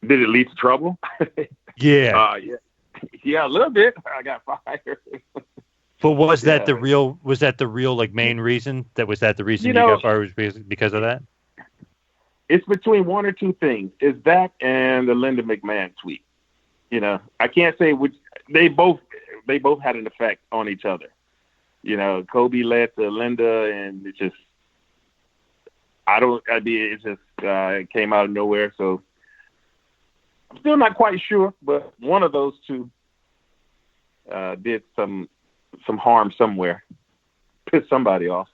Did it lead to trouble? Yeah. Yeah. Yeah, a little bit. I got fired. But was that the real like main reason? Was that the reason you got fired was because of that? It's between one or two things. It's that and the Linda McMahon tweet. I can't say which. They both had an effect on each other. Kobe led to Linda, and it just it came out of nowhere. So I'm still not quite sure, but one of those two did some harm somewhere, pissed somebody off.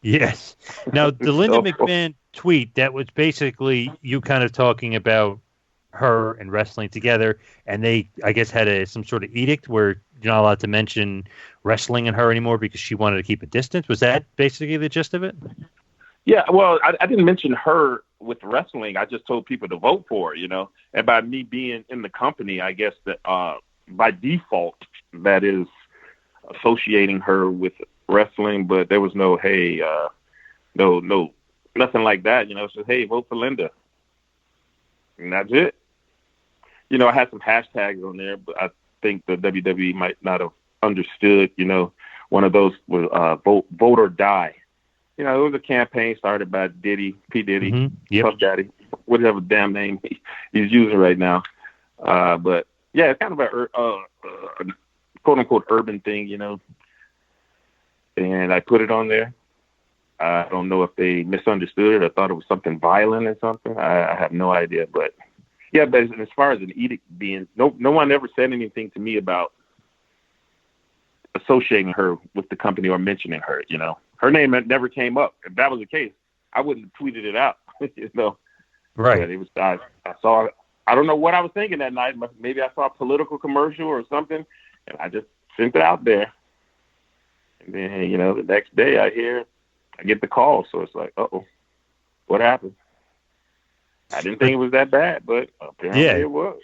Yes. Now, the Linda McMahon tweet, that was basically you kind of talking about her and wrestling together, and they, I guess, had some sort of edict where you're not allowed to mention wrestling and her anymore because she wanted to keep a distance. Was that basically the gist of it? Yeah, well, I didn't mention her with wrestling. I just told people to vote for her, and by me being in the company, I guess that by default, that is associating her with wrestling, but there was no, hey, no, nothing like that. It's just, hey, vote for Linda. And that's it. I had some hashtags on there, but I think the WWE might not have understood, one of those was vote or die. It was a campaign started by P. Diddy, Puff Daddy, whatever damn name he's using right now. But yeah, it's kind of a quote unquote urban thing, and I put it on there. I don't know if they misunderstood it or thought it was something violent or something. I have no idea, but yeah, but as far as an edict being, no one ever said anything to me about associating her with the company or mentioning her, Her name never came up. If that was the case, I wouldn't have tweeted it out, Right. But it was, I saw, I don't know what I was thinking that night. Maybe I saw a political commercial or something, and I just sent it out there. And then, the next day I get the call. So it's like, uh-oh, what happened? I didn't think it was that bad, but apparently it was.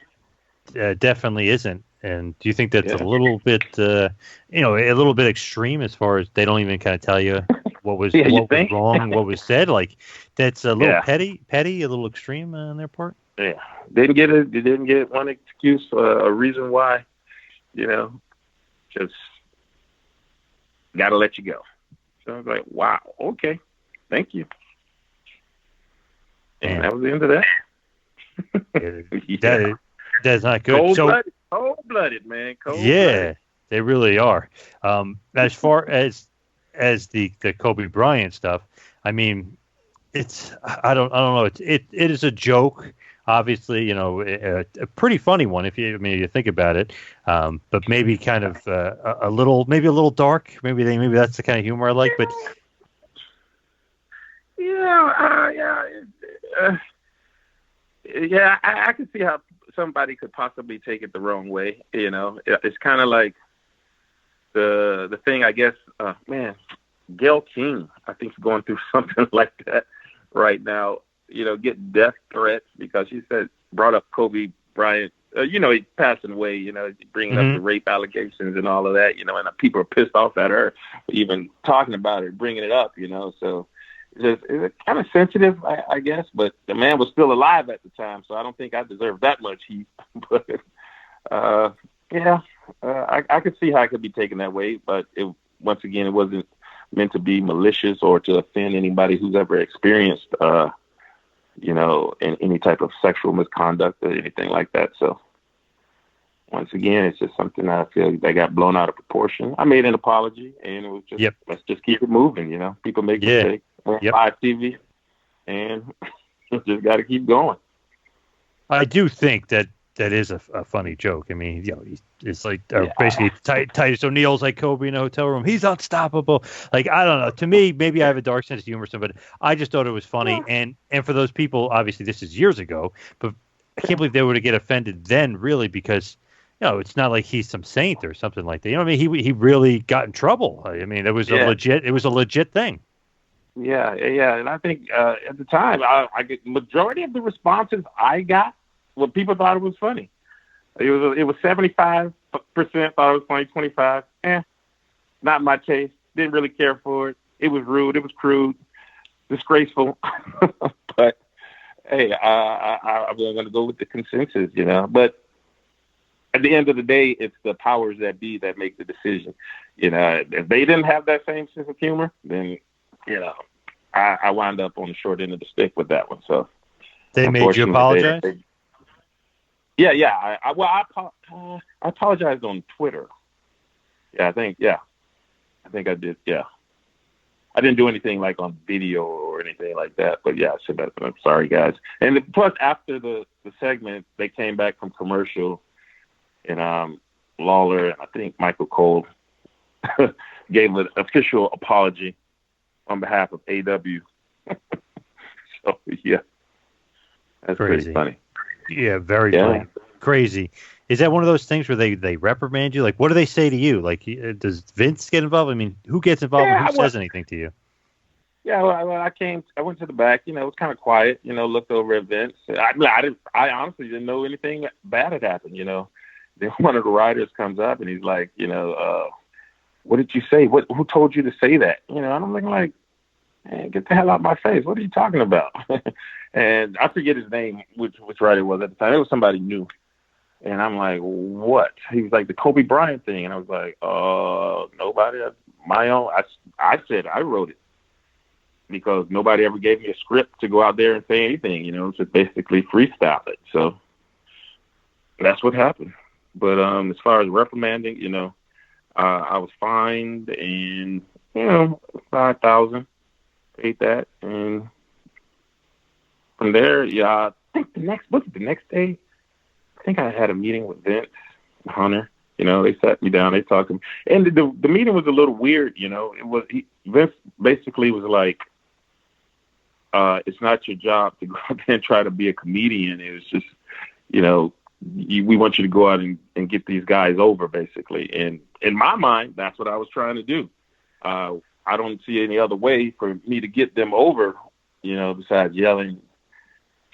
Definitely isn't. And do you think that's a little bit, a little bit extreme as far as they don't even kind of tell you what was was wrong, what was said? Like that's a little petty, a little extreme on their part. Yeah, they didn't get one excuse, a reason why. Just got to let you go. So I was like, wow, okay, thank you. And that was the end of that. That's not good. Cold-blooded, man. Yeah, they really are. As far as the Kobe Bryant stuff, I mean, I don't know. It is a joke. Obviously, a pretty funny one if you think about it. But maybe kind of a little dark. Maybe that's the kind of humor I like. But I can see how somebody could possibly take it the wrong way. It's kind of like the thing, I guess, Gail King, I think, is going through something like that right now. Get death threats because she brought up Kobe Bryant. He's passing away, bringing up the rape allegations and all of that, and people are pissed off at her even talking about it, bringing it up, so it's kind of sensitive, I guess, but the man was still alive at the time, so I don't think I deserve that much heat. But I could see how it could be taken that way, but once again, it wasn't meant to be malicious or to offend anybody who's ever experienced, in any type of sexual misconduct or anything like that. So once again, it's just something I feel that got blown out of proportion. I made an apology, and it was just, let's just keep it moving. People make mistakes on live TV, and just got to keep going. I do think that is a funny joke. I mean, it's like basically Titus O'Neil's like Kobe in a hotel room. He's unstoppable. Like, I don't know. To me, maybe I have a dark sense of humor, but I just thought it was funny. Yeah. And for those people, obviously this is years ago, but I can't believe they were to get offended then, really, because it's not like he's some saint or something like that. I mean, he really got in trouble. I mean, it was a legit thing. Yeah, and I think at the time, I get majority of the responses I got. Well, people thought it was funny. It was 75% thought it was funny, 25. Not my taste. Didn't really care for it. It was rude. It was crude, disgraceful. But Hey, I'm going to go with the consensus, But at the end of the day, it's the powers that be that make the decision. If they didn't have that same sense of humor, then I wound up on the short end of the stick with that one. So they made you apologize. Yeah. I apologized on Twitter. I think I did. Yeah. I didn't do anything like on video or anything like that, but yeah, I said that. I'm sorry, guys. And plus, after the segment, they came back from commercial, and Lawler and I think Michael Cole gave an official apology on behalf of AW. So yeah, that's crazy. Pretty funny. Yeah, very funny. Crazy. Is that one of those things where they reprimand you? Like, what do they say to you? Like, does Vince get involved? I mean, who gets involved and who says anything to you? Yeah, well, I went to the back. It was kind of quiet. Looked over at Vince. I honestly didn't know anything bad had happened. Then one of the writers comes up and he's like, what did you say? Who told you to say that? And I'm looking like, man, get the hell out of my face. What are you talking about? And I forget his name, which writer it was at the time. It was somebody new. And I'm like, what? He was like, the Kobe Bryant thing. And I was like, nobody. My own. I said I wrote it because nobody ever gave me a script to go out there and say anything, just basically freestyle it. So that's what happened. But as far as reprimanding, I was fined and, $5,000, paid that. And from there, I think the next day? I think I had a meeting with Vince, Hunter. They sat me down, they talked to me. And the meeting was a little weird, Vince basically was like, it's not your job to go out there and try to be a comedian. It was just, we want you to go out and get these guys over, basically. And in my mind, that's what I was trying to do. I don't see any other way for me to get them over, besides yelling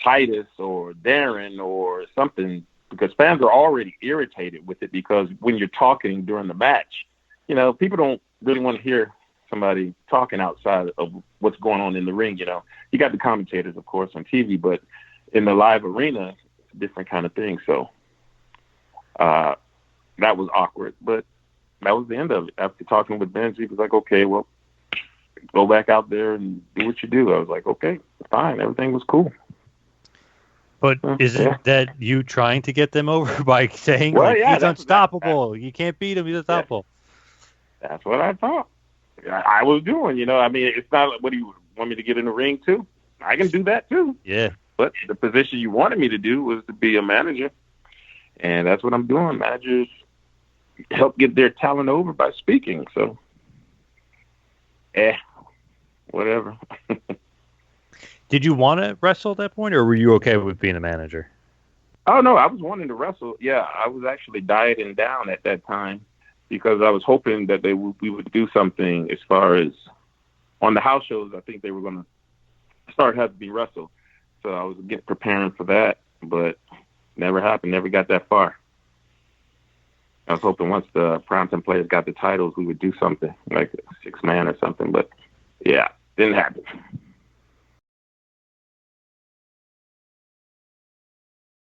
Titus or Darren or something, because fans are already irritated with it, because when you're talking during the match, people don't really want to hear somebody talking outside of what's going on in the ring. You got the commentators, of course, on TV, but in the live arena, it's a different kind of thing. So that was awkward, but that was the end of it. After talking with Benji, he was like, okay, well, go back out there and do what you do. I was like, okay, fine. Everything was cool. But isn't that you trying to get them over by saying, he's unstoppable? You can't beat him. He's unstoppable. That's what I thought. I was doing, it's not like, what do you want me to get in the ring too? I can do that too. Yeah. But the position you wanted me to do was to be a manager. And that's what I'm doing. Managers help get their talent over by speaking. So, whatever. Did you want to wrestle at that point, or were you okay with being a manager? Oh, no, I was wanting to wrestle. Yeah, I was actually dieting down at that time because I was hoping that we would do something as far as on the house shows. I think they were going to start having me wrestle. So I was preparing for that, but never happened. Never got that far. I was hoping once the Primetime players got the titles, we would do something like a 6-man or something. But, yeah, didn't happen.